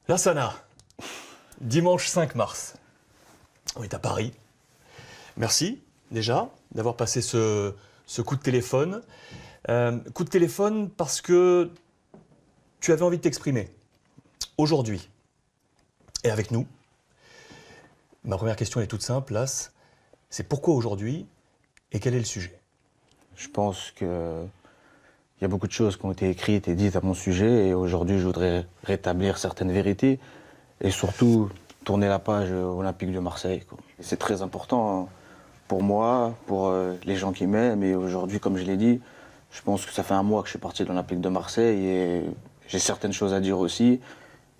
Lassana, dimanche 5 mars. On est à Paris. Merci déjà d'avoir passé ce coup de téléphone. Coup de téléphone parce que tu avais envie de t'exprimer aujourd'hui et avec nous. Ma première question est toute simple, Lass. C'est pourquoi aujourd'hui et quel est le sujet? Je pense qu'il y a beaucoup de choses qui ont été écrites et dites à mon sujet et aujourd'hui je voudrais rétablir certaines vérités et surtout tourner la page olympique de Marseille. C'est très important pour moi, pour les gens qui m'aiment et aujourd'hui, comme je l'ai dit, je pense que ça fait un mois que je suis parti de l'Olympique de Marseille et j'ai certaines choses à dire aussi.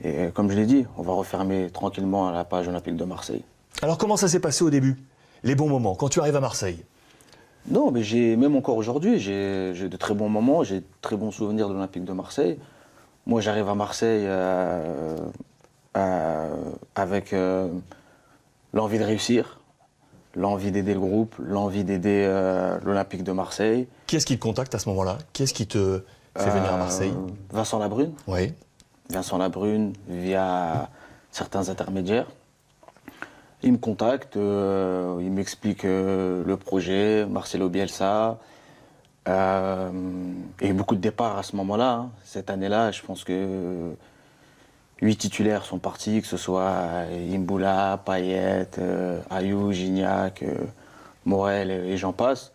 Et comme je l'ai dit, on va refermer tranquillement la page olympique de Marseille. Alors comment ça s'est passé au début? Les bons moments, quand tu arrives à Marseille? Non, mais même encore aujourd'hui, j'ai de très bons moments, j'ai de très bons souvenirs de l'Olympique de Marseille. Moi, j'arrive à Marseille avec l'envie de réussir, l'envie d'aider le groupe, l'envie d'aider l'Olympique de Marseille. Qui est-ce qui te contacte à ce moment-là? Qui est-ce qui te fait venir à Marseille? Vincent Labrune. Oui. Vincent Labrune, via certains intermédiaires. Il me contacte, il m'explique le projet, Marcelo Bielsa. Et beaucoup de départs à ce moment-là. Hein. Cette année-là, je pense que 8 titulaires sont partis, que ce soit Imboula, Payet, Ayou, Gignac, Morel et j'en passe.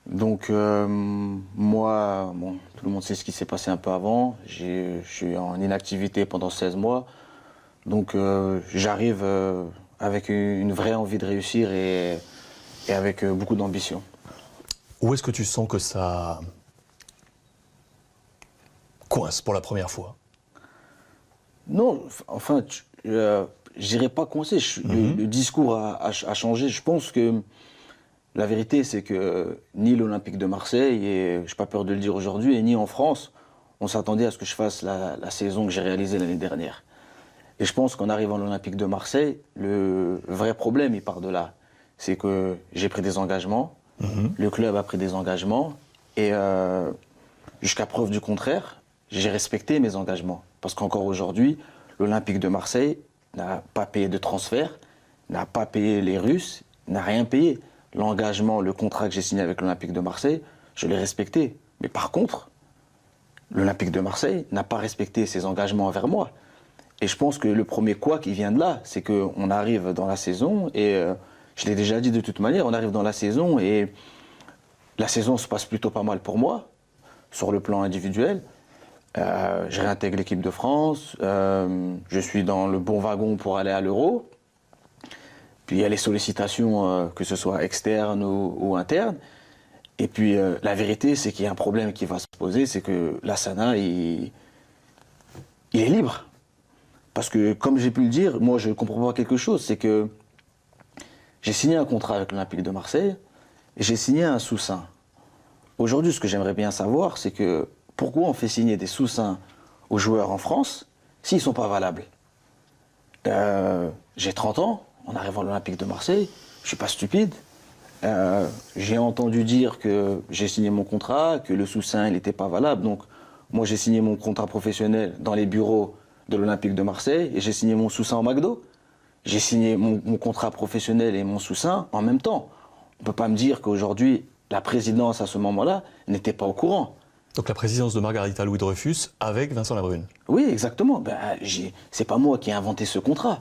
Donc moi, bon, tout le monde sait ce qui s'est passé un peu avant. Je suis en inactivité pendant 16 mois. Donc j'arrive avec une vraie envie de réussir et avec beaucoup d'ambition. Où est-ce que tu sens que ça coince pour la première fois? Non, enfin, je n'irai pas coincer. Le discours a changé. Je pense que la vérité, c'est que ni l'Olympique de Marseille, et je n'ai pas peur de le dire aujourd'hui, et ni en France, on s'attendait à ce que je fasse la saison que j'ai réalisée l'année dernière. Et je pense qu'en arrivant à l'Olympique de Marseille, le vrai problème, il part de là. C'est que j'ai pris des engagements, le club a pris des engagements, et jusqu'à preuve du contraire, j'ai respecté mes engagements. Parce qu'encore aujourd'hui, l'Olympique de Marseille n'a pas payé de transfert, n'a pas payé les Russes, n'a rien payé. L'engagement, le contrat que j'ai signé avec l'Olympique de Marseille, je l'ai respecté. Mais par contre, l'Olympique de Marseille n'a pas respecté ses engagements envers moi. Et je pense que le premier couac qui vient de là, c'est qu'on arrive dans la saison, et je l'ai déjà dit de toute manière, on arrive dans la saison et la saison se passe plutôt pas mal pour moi, sur le plan individuel. Je réintègre l'équipe de France, je suis dans le bon wagon pour aller à l'Euro. Puis il y a les sollicitations, que ce soit externes ou internes. Et puis la vérité, c'est qu'il y a un problème qui va se poser, c'est que Lassana, il est libre. Parce que, comme j'ai pu le dire, moi je comprends pas quelque chose, c'est que j'ai signé un contrat avec l'Olympique de Marseille et j'ai signé un sous-seing. Aujourd'hui, ce que j'aimerais bien savoir, c'est que pourquoi on fait signer des sous-seings aux joueurs en France s'ils ne sont pas valables? J'ai 30 ans, en arrivant à l'Olympique de Marseille, je ne suis pas stupide. J'ai entendu dire que j'ai signé mon contrat, que le sous-seing n'était pas valable. Donc, moi, j'ai signé mon contrat professionnel dans les bureaux de l'Olympique de Marseille et j'ai signé mon sous-seing au McDo. J'ai signé mon contrat professionnel et mon sous-seing en même temps. On ne peut pas me dire qu'aujourd'hui, la présidence à ce moment-là n'était pas au courant. Donc la présidence de Margarita Louis-Dreyfus avec Vincent Labrune. Oui, exactement. Ben, c'est pas moi qui ai inventé ce contrat.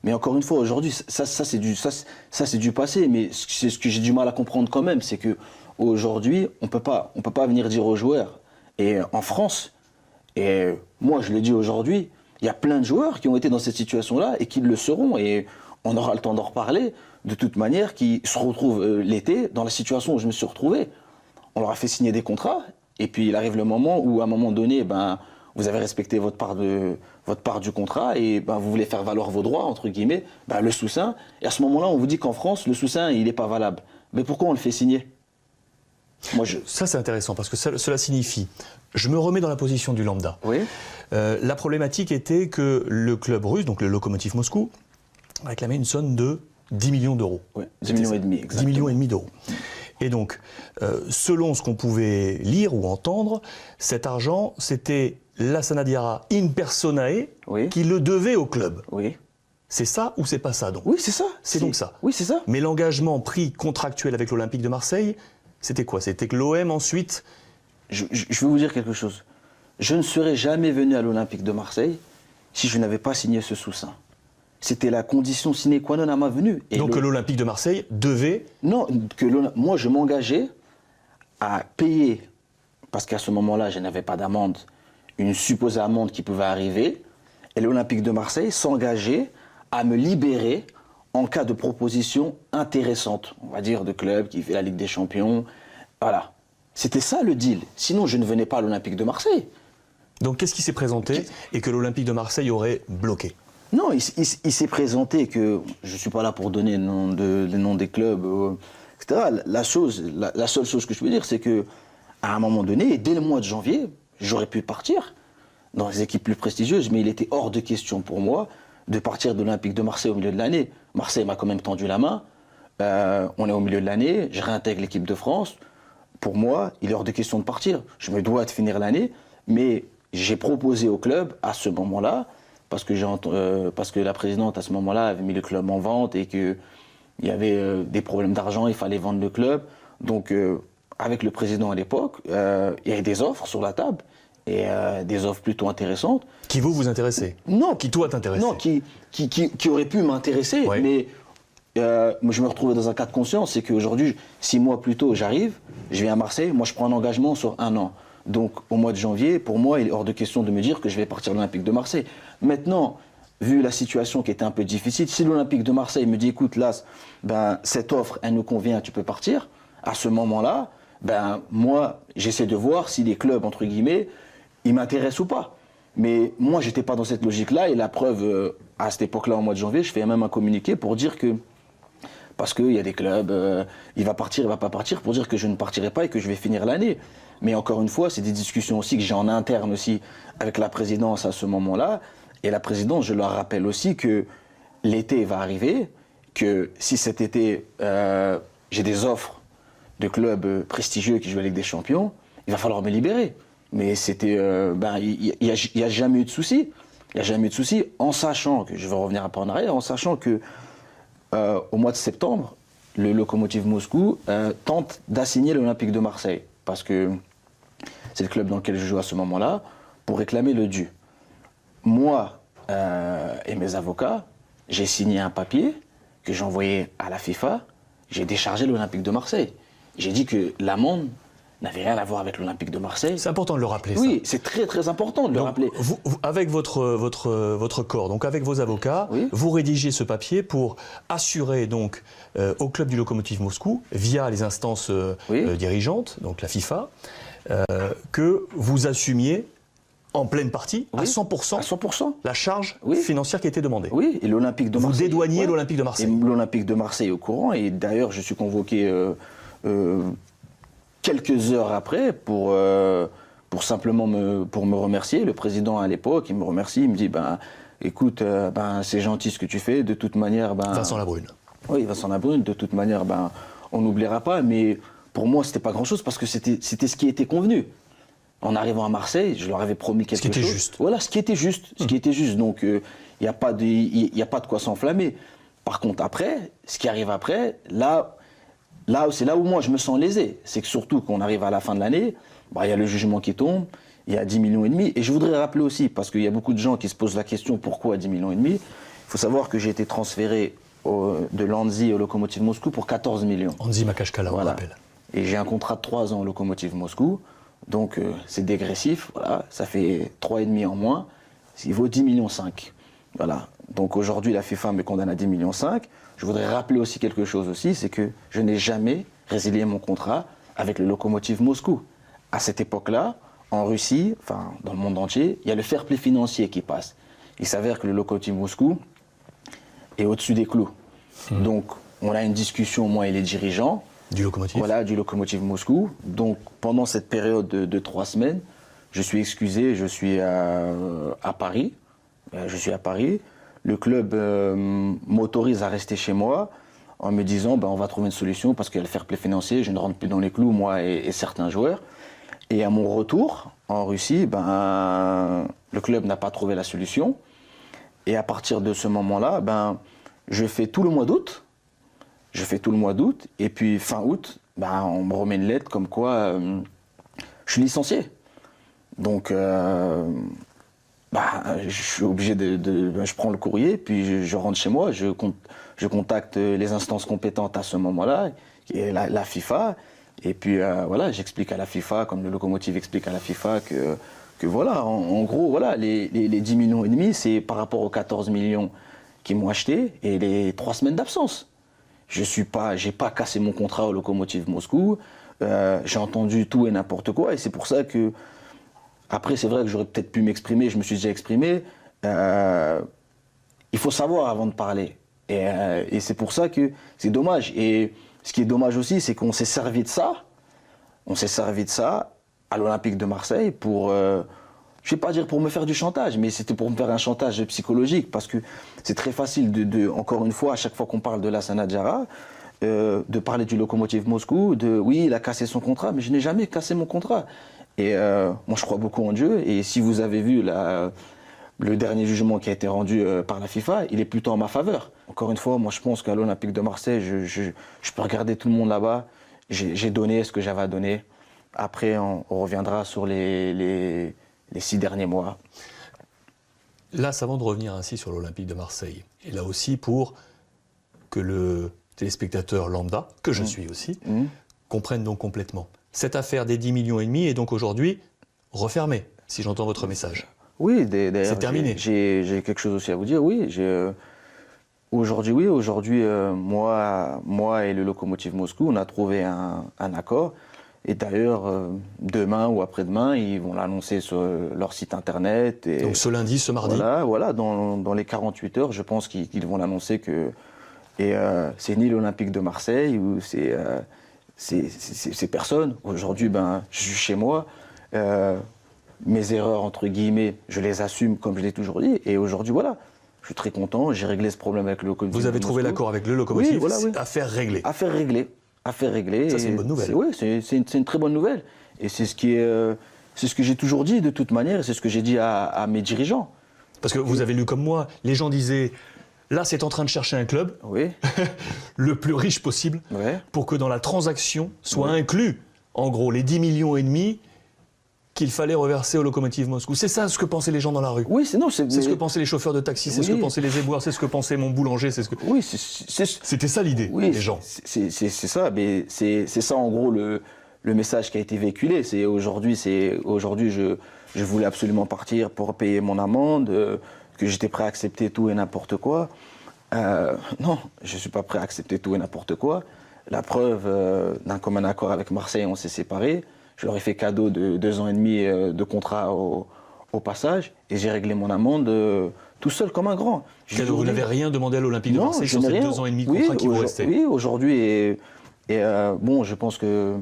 Mais encore une fois, aujourd'hui, ça c'est du passé. Mais c'est ce que j'ai du mal à comprendre quand même, c'est que aujourd'hui, on peut pas venir dire aux joueurs. Et en France, et moi je le dis aujourd'hui, il y a plein de joueurs qui ont été dans cette situation-là et qui le seront. Et on aura le temps d'en reparler. De toute manière, qui se retrouvent l'été dans la situation où je me suis retrouvé. On leur a fait signer des contrats. Et puis il arrive le moment où, à un moment donné, ben, vous avez respecté votre part du contrat et ben, vous voulez faire valoir vos droits, entre guillemets, ben, le sous-seing. Et à ce moment-là, on vous dit qu'en France, le sous-seing, il n'est pas valable. Mais pourquoi on le fait signer? Ça, c'est intéressant parce que cela signifie, je me remets dans la position du lambda. Oui. La problématique était que le club russe, donc le Lokomotiv Moscou, réclamait une somme de 10 millions d'euros. Oui, 10 millions et demi, exactement. 10 millions et demi d'euros. Et donc, selon ce qu'on pouvait lire ou entendre, cet argent, c'était Lassana Diarra in personae Oui. qui le devait au club. Oui. C'est ça ou c'est pas ça donc? Oui, c'est ça. C'est donc ça. Oui, c'est ça. Mais l'engagement pris contractuel avec l'Olympique de Marseille, c'était quoi? C'était que l'OM ensuite... Je vais vous dire quelque chose. Je ne serais jamais venu à l'Olympique de Marseille si je n'avais pas signé ce sous-seing. C'était la condition sine qua non à ma venue. Et Donc que l'Olympique de Marseille devait... Non, moi je m'engageais à payer, parce qu'à ce moment-là je n'avais pas d'amende, une supposée amende qui pouvait arriver, et l'Olympique de Marseille s'engageait à me libérer en cas de proposition intéressante, on va dire de club qui fait la Ligue des Champions. Voilà. C'était ça le deal. Sinon je ne venais pas à l'Olympique de Marseille. Donc qu'est-ce qui s'est présenté et que l'Olympique de Marseille aurait bloqué? Non, il s'est présenté que, je ne suis pas là pour donner les noms des clubs, etc. La seule chose que je peux dire, c'est qu'à un moment donné, dès le mois de janvier, j'aurais pu partir dans les équipes plus prestigieuses, mais il était hors de question pour moi de partir de l'Olympique de Marseille au milieu de l'année. Marseille m'a quand même tendu la main, on est au milieu de l'année, je réintègre l'équipe de France. Pour moi, il est hors de question de partir. Je me dois de finir l'année, mais j'ai proposé au club, à ce moment-là, parce que la présidente, à ce moment-là, avait mis le club en vente et qu'il y avait des problèmes d'argent, il fallait vendre le club. Donc, avec le président à l'époque, il y avait des offres sur la table, et des offres plutôt intéressantes. Qui vous intéressait? Non. Qui toi t'intéressait? Non, qui auraient pu m'intéresser, Ouais. mais moi, je me retrouvais dans un cas de conscience, c'est qu'aujourd'hui, 6 mois plus tôt, j'arrive, je viens à Marseille, moi je prends un engagement sur 1 an. Donc au mois de janvier, pour moi, il est hors de question de me dire que je vais partir de l'Olympique de Marseille. Maintenant, vu la situation qui était un peu difficile, si l'Olympique de Marseille me dit, écoute, Las, cette offre, elle nous convient, tu peux partir, à ce moment-là, moi, j'essaie de voir si les clubs, entre guillemets, ils m'intéressent ou pas. Mais moi, j'étais pas dans cette logique-là, et la preuve, à cette époque-là, au mois de janvier, je fais même un communiqué pour dire que parce qu'il y a des clubs, il va partir, il va pas partir, pour dire que je ne partirai pas et que je vais finir l'année. Mais encore une fois, c'est des discussions aussi que j'ai en interne aussi avec la présidence à ce moment-là. Et la présidence, je leur rappelle aussi que l'été va arriver, que si cet été, j'ai des offres de clubs prestigieux qui jouent à la Ligue des Champions, il va falloir me libérer. Mais c'était, il n'y a jamais eu de souci. Il n'y a jamais eu de souci, en sachant que, je vais revenir un peu en arrière, en sachant que au mois de septembre, le Lokomotiv Moscou tente d'assigner l'Olympique de Marseille, parce que c'est le club dans lequel je joue à ce moment-là, pour réclamer le dû. Moi et mes avocats, j'ai signé un papier que j'ai envoyé à la FIFA, j'ai déchargé l'Olympique de Marseille. J'ai dit que l'amende n'avait rien à voir avec l'Olympique de Marseille. C'est important de le rappeler, Oui, ça. c'est très très important de le rappeler. Vous, avec votre corps, donc avec vos avocats, Oui. vous rédigez ce papier pour assurer donc au club du Lokomotiv Moscou, via les instances dirigeantes, donc la FIFA, que vous assumiez en pleine partie, à 100%, à 100%. la charge Oui. financière qui était demandée. Oui, et l'Olympique de Vous Marseille. dédouaniez l'Olympique de Marseille. Et l'Olympique de Marseille est au courant, et d'ailleurs je suis convoqué quelques heures après pour simplement me remercier. Le président à l'époque, il me remercie, il me dit écoute, c'est gentil ce que tu fais, de toute manière. Vincent Labrune. Oui, Vincent Labrune, de toute manière, on n'oubliera pas, mais pour moi, c'était pas grand-chose parce que c'était ce qui était convenu. En arrivant à Marseille, je leur avais promis quelque chose. Ce qui était juste. Voilà, ce qui était juste. Ce qui était juste. Donc, il n'y a pas de quoi s'enflammer. Par contre, après, ce qui arrive après, c'est là où moi je me sens lésé. C'est que surtout qu'on arrive à la fin de l'année, il y a le jugement qui tombe, il y a 10,5 millions. Et je voudrais rappeler aussi, parce qu'il y a beaucoup de gens qui se posent la question pourquoi 10,5 millions. Il faut savoir que j'ai été transféré de l'Anzi au Lokomotiv Moscou pour 14 millions. Anzi Makashkala, on Voilà. rappelle. Et j'ai un contrat de 3 ans au Lokomotiv Moscou, donc c'est dégressif, voilà, ça fait 3,5 en moins, il vaut 10,5 millions. Voilà. Donc aujourd'hui, la FIFA me condamne à 10,5 millions. Je voudrais rappeler aussi quelque chose aussi, c'est que je n'ai jamais résilié mon contrat avec le Lokomotiv Moscou. À cette époque-là, en Russie, enfin dans le monde entier, il y a le fair play financier qui passe. Il s'avère que le Lokomotiv Moscou est au-dessus des clous. Donc on a une discussion, moi et les dirigeants. Du Lokomotiv. Voilà, du Lokomotiv Moscou. Donc pendant cette période de 3 semaines, je suis excusé, je suis à Paris. Je suis à Paris. Le club m'autorise à rester chez moi en me disant on va trouver une solution parce qu'il y a le fair play financier, je ne rentre plus dans les clous, moi et certains joueurs. Et à mon retour en Russie, le club n'a pas trouvé la solution. Et à partir de ce moment-là, je fais tout le mois d'août. Et puis fin août, on me remet une lettre comme quoi je suis licencié. Donc, je suis obligé je prends le courrier, puis je rentre chez moi, je contacte les instances compétentes à ce moment-là, qui est la FIFA. Et puis j'explique à la FIFA, comme le Lokomotiv explique à la FIFA, que voilà, en gros, voilà, les 10 millions et demi, c'est par rapport aux 14 millions qu'ils m'ont acheté et les 3 semaines d'absence. J'ai pas cassé mon contrat au Lokomotiv Moscou. J'ai entendu tout et n'importe quoi, et c'est pour ça que après, c'est vrai que j'aurais peut-être pu m'exprimer, je me suis déjà exprimé. Il faut savoir avant de parler. Et c'est pour ça que c'est dommage. Et ce qui est dommage aussi, c'est qu'on s'est servi de ça. On s'est servi de ça à l'Olympique de Marseille pour, je ne vais pas dire pour me faire du chantage, mais c'était pour me faire un chantage psychologique. Parce que c'est très facile, encore une fois, à chaque fois qu'on parle de Lassana Diarra, de parler du Lokomotiv Moscou, oui, il a cassé son contrat, mais je n'ai jamais cassé mon contrat. Et moi, je crois beaucoup en Dieu. Et si vous avez vu le dernier jugement qui a été rendu par la FIFA, il est plutôt en ma faveur. Encore une fois, moi, je pense qu'à l'Olympique de Marseille, je peux regarder tout le monde là-bas. J'ai donné ce que j'avais à donner. Après, on reviendra sur les 6 derniers mois. Là, avant de revenir ainsi sur l'Olympique de Marseille, et là aussi pour que le téléspectateur lambda, que je suis aussi, comprenne donc complètement. Cette affaire des 10 millions et demi est donc aujourd'hui refermée, si j'entends votre message. Oui, d'ailleurs, c'est terminé. J'ai quelque chose aussi à vous dire. Oui, aujourd'hui, moi et le Lokomotiv Moscou, on a trouvé un accord. Et d'ailleurs, demain ou après-demain, ils vont l'annoncer sur leur site internet. Et donc ce lundi, ce mardi. Voilà, dans les 48 heures, je pense qu'ils vont l'annoncer que. Et c'est ni l'Olympique de Marseille ou c'est personne. Aujourd'hui, je suis chez moi. Mes erreurs, entre guillemets, je les assume comme je l'ai toujours dit. Et aujourd'hui, voilà, je suis très content. J'ai réglé ce problème avec le Lokomotiv. Vous avez trouvé l'accord avec le Lokomotiv. Oui, voilà, oui. Affaire réglée. Affaire réglée. Ça, c'est une bonne nouvelle. Oui, c'est une très bonne nouvelle. Et c'est ce que j'ai toujours dit de toute manière. Et c'est ce que j'ai dit à mes dirigeants. Parce que vous avez lu comme moi, les gens disaient... Là, c'est en train de chercher un club, oui. le plus riche possible, ouais. pour que dans la transaction soient inclus, en gros, les 10 millions et demi qu'il fallait reverser au Lokomotiv Moscou. C'est ça ce que pensaient les gens dans la rue. Oui, c'est ce que pensaient les chauffeurs de taxi, c'est ce que pensaient les éboueurs, c'est ce que pensait mon boulanger, c'est ce que... Oui, c'était ça l'idée, des gens. C'est ça, mais c'est ça en gros le message qui a été véhiculé. Aujourd'hui, je voulais absolument partir pour payer mon amende, que j'étais prêt à accepter tout et n'importe quoi. Non, je ne suis pas prêt à accepter tout et n'importe quoi. La preuve, d'un commun accord avec Marseille, on s'est séparés. Je leur ai fait cadeau de 2 ans et demi de contrat au passage. Et j'ai réglé mon amende tout seul comme un grand. Vous n'avez rien demandé à l'Olympique de Marseille sur ces 2 ans et demi de contrat qui vous restaient? Oui, aujourd'hui. Bon, je pense que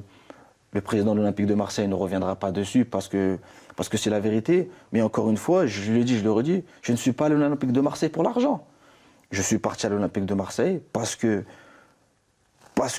le président de l'Olympique de Marseille ne reviendra pas dessus parce que c'est la vérité. Mais encore une fois, je le dis, je le redis, je ne suis pas à l'Olympique de Marseille pour l'argent. Je suis parti à l'Olympique de Marseille parce que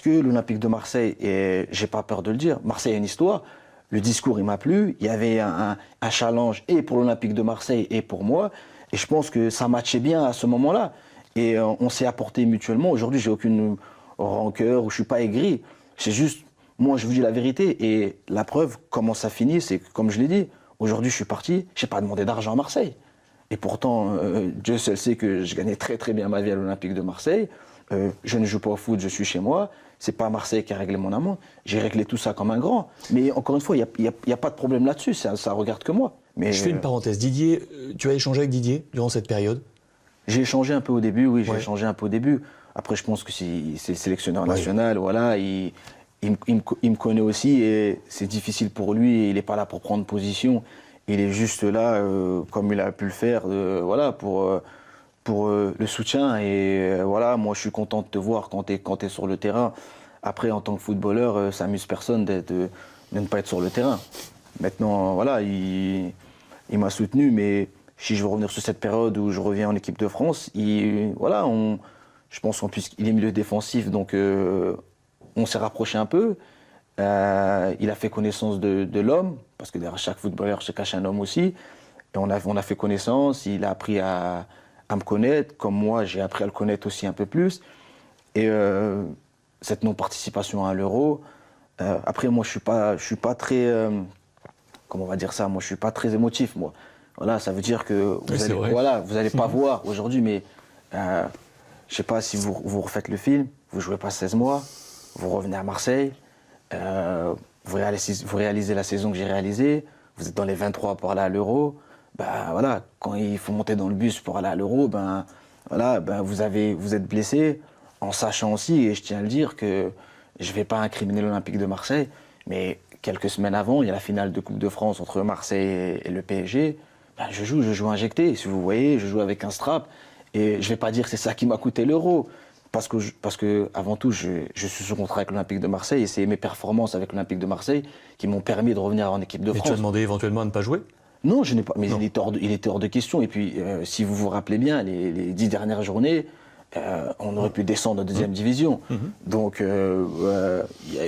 l'Olympique de Marseille, et j'ai pas peur de le dire, Marseille a une histoire. Le discours, il m'a plu. Il y avait un challenge et pour l'Olympique de Marseille et pour moi. Et je pense que ça matchait bien à ce moment-là. Et on s'est apporté mutuellement. Aujourd'hui, j'ai aucune rancœur ou je suis pas aigri. C'est juste, moi, je vous dis la vérité. Et la preuve, comment ça finit, c'est que, comme je l'ai dit, aujourd'hui, je suis parti. J'ai pas demandé d'argent à Marseille. Et pourtant, Dieu seul sait que je gagnais très très bien ma vie à l'Olympique de Marseille. Je ne joue pas au foot, je suis chez moi. C'est pas Marseille qui a réglé mon amende. J'ai réglé tout ça comme un grand. Mais encore une fois, il n'y a pas de problème là-dessus. Ça regarde que moi. Mais, je fais une parenthèse. Didier, tu as échangé avec Didier durant cette période? J'ai échangé un peu au début, oui. J'ai échangé un peu au début. Après, je pense que c'est le sélectionneur national. Voilà, il me connaît aussi et c'est difficile pour lui. Il n'est pas là pour prendre position. Il est juste là, comme il a pu le faire, voilà, pour le soutien. Et voilà, moi, je suis content de te voir quand tu es sur le terrain. Après, en tant que footballeur, ça amuse personne de ne pas être sur le terrain. Maintenant, voilà, il m'a soutenu, mais si je veux revenir sur cette période où je reviens en équipe de France, voilà, je pense qu'en plus, il est milieu défensif, donc on s'est rapproché un peu. il a fait connaissance de l'homme, parce que derrière chaque footballeur se cache un homme aussi. Et on a fait connaissance, il a appris à me connaître, comme moi j'ai appris à le connaître aussi un peu plus. Et cette non-participation à l'Euro, après moi je suis pas très, comment on va dire ça, moi je suis pas très émotif moi. Voilà, ça veut dire que vous allez pas voir aujourd'hui, mais je sais pas si vous refaites le film, vous jouez pas 16 mois, vous revenez à Marseille, vous réalisez la saison que j'ai réalisée, vous êtes dans les 23 pour aller à l'Euro. Ben voilà, quand il faut monter dans le bus pour aller à l'Euro, ben voilà, ben vous êtes blessé, en sachant aussi, et je tiens à le dire, que je ne vais pas incriminer l'Olympique de Marseille, mais quelques semaines avant, il y a la finale de Coupe de France entre Marseille et le PSG. Ben je joue injecté, si vous voyez, je joue avec un strap, et je ne vais pas dire que c'est ça qui m'a coûté l'Euro, parce que avant tout, je suis sous contrat avec l'Olympique de Marseille, et c'est mes performances avec l'Olympique de Marseille qui m'ont permis de revenir en équipe de France. Et tu as demandé éventuellement à ne pas jouer ? Non, je n'ai pas. Mais il était hors de question. Et puis, si vous vous rappelez bien, les 10 dernières journées, on aurait pu descendre en deuxième division. Donc,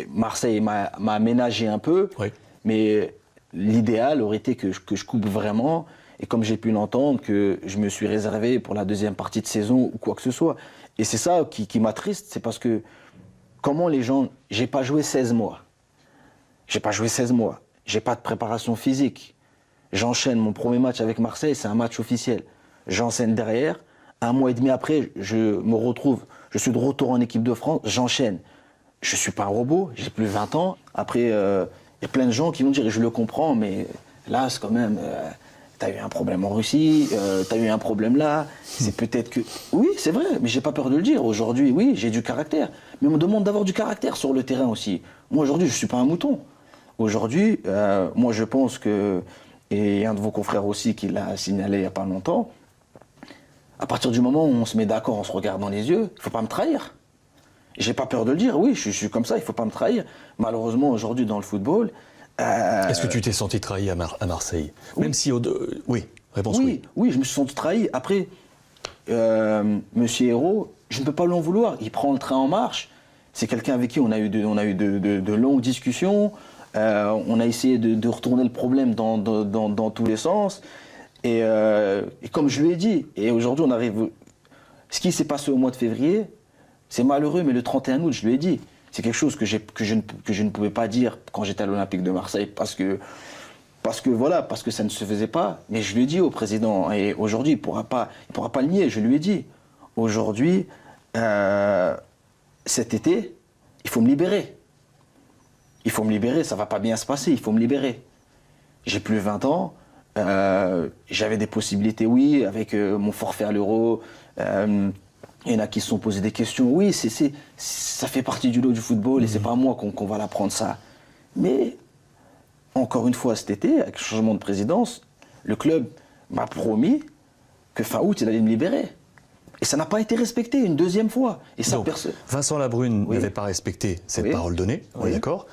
Marseille m'a aménagé un peu. Oui. Mais l'idéal aurait été que je coupe vraiment. Et comme j'ai pu l'entendre, que je me suis réservé pour la deuxième partie de saison ou quoi que ce soit. Et c'est ça qui m'attriste. C'est parce que, comment les gens. J'ai pas joué 16 mois. J'ai pas joué 16 mois. J'ai pas de préparation physique. J'enchaîne mon premier match avec Marseille, c'est un match officiel. J'enchaîne derrière. Un mois et demi après, je suis de retour en équipe de France, j'enchaîne. Je ne suis pas un robot, j'ai plus 20 ans. Après, il y a plein de gens qui vont dire, et je le comprends, mais là, c'est quand même, t'as eu un problème en Russie, t'as eu un problème là, c'est peut-être que... Oui, c'est vrai, mais j'ai pas peur de le dire. Aujourd'hui, oui, j'ai du caractère. Mais on me demande d'avoir du caractère sur le terrain aussi. Moi, aujourd'hui, je ne suis pas un mouton. Aujourd'hui, moi, je pense que... Et un de vos confrères aussi qui l'a signalé il n'y a pas longtemps, à partir du moment où on se met d'accord, on se regarde dans les yeux, il ne faut pas me trahir. J'ai pas peur de le dire, oui, je suis comme ça, il ne faut pas me trahir. Malheureusement, aujourd'hui, dans le football... Est-ce que tu t'es senti trahi à Marseille ? Oui. Même si... Oui, réponse oui. Oui, je me suis senti trahi. Après, Monsieur Hérault, je ne peux pas lui en vouloir. Il prend le train en marche. C'est quelqu'un avec qui on a eu de longues discussions. On a essayé de retourner le problème dans tous les sens. Et comme je lui ai dit, et aujourd'hui on arrive... Ce qui s'est passé au mois de février, c'est malheureux, mais le 31 août, je lui ai dit. C'est quelque chose que je ne pouvais pas dire quand j'étais à l'Olympique de Marseille, parce que ça ne se faisait pas. Mais je lui ai dit au président, et aujourd'hui il ne pourra pas le nier, je lui ai dit, aujourd'hui, cet été, il faut me libérer. Il faut me libérer, ça ne va pas bien se passer, il faut me libérer. J'ai plus 20 ans, j'avais des possibilités, oui, avec mon forfait à l'Euro. Il y en a qui se sont posés des questions. Oui, ça fait partie du lot du football et c'est pas à moi qu'on va l'apprendre ça. Mais, encore une fois, cet été, avec le changement de présidence, le club m'a promis que fin août, il allait me libérer. Et ça n'a pas été respecté une deuxième fois. Et ça, donc, Vincent Labrune n'avait pas respecté cette parole donnée, on est d'accord.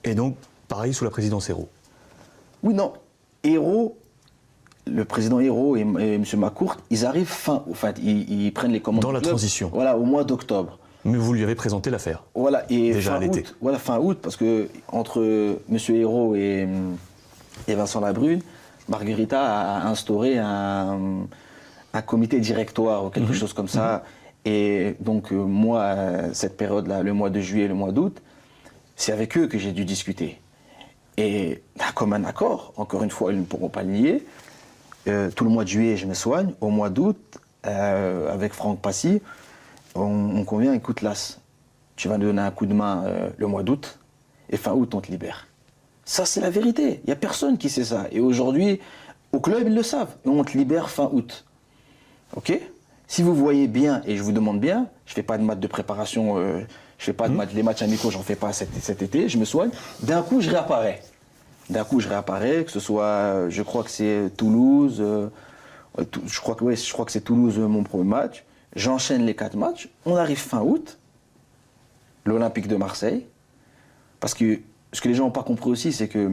Et donc, pareil sous la présidence Hérault. Oui, non. Hérault, le président Hérault et M. Macourt, ils arrivent ils prennent les commandes dans la transition. Voilà, au mois d'octobre. Mais vous lui avez présenté l'affaire. Voilà, et déjà à l'été. Voilà, fin août, parce que entre M. Hérault et Vincent Labrune, Marguerita a instauré un comité directoire ou quelque chose comme ça. Et donc, moi, cette période-là, le mois de juillet et le mois d'août, c'est avec eux que j'ai dû discuter. Et comme un accord, encore une fois, ils ne pourront pas le nier. Tout le mois de juillet, je me soigne. Au mois d'août, avec Franck Passy, on convient, écoute, Las, tu vas nous donner un coup de main le mois d'août, et fin août, on te libère. Ça, c'est la vérité. Il n'y a personne qui sait ça. Et aujourd'hui, au club, ils le savent. Et on te libère fin août. OK ? Si vous voyez bien, et je vous demande bien, je ne fais pas de matchs de préparation, je fais pas de matchs, les matchs amicaux, j'en fais pas cet été, je me soigne. D'un coup, je réapparais. Que ce soit, je crois que c'est Toulouse, je crois que c'est Toulouse mon premier match. J'enchaîne les 4 matchs. On arrive fin août, l'Olympique de Marseille. Parce que ce que les gens n'ont pas compris aussi, c'est que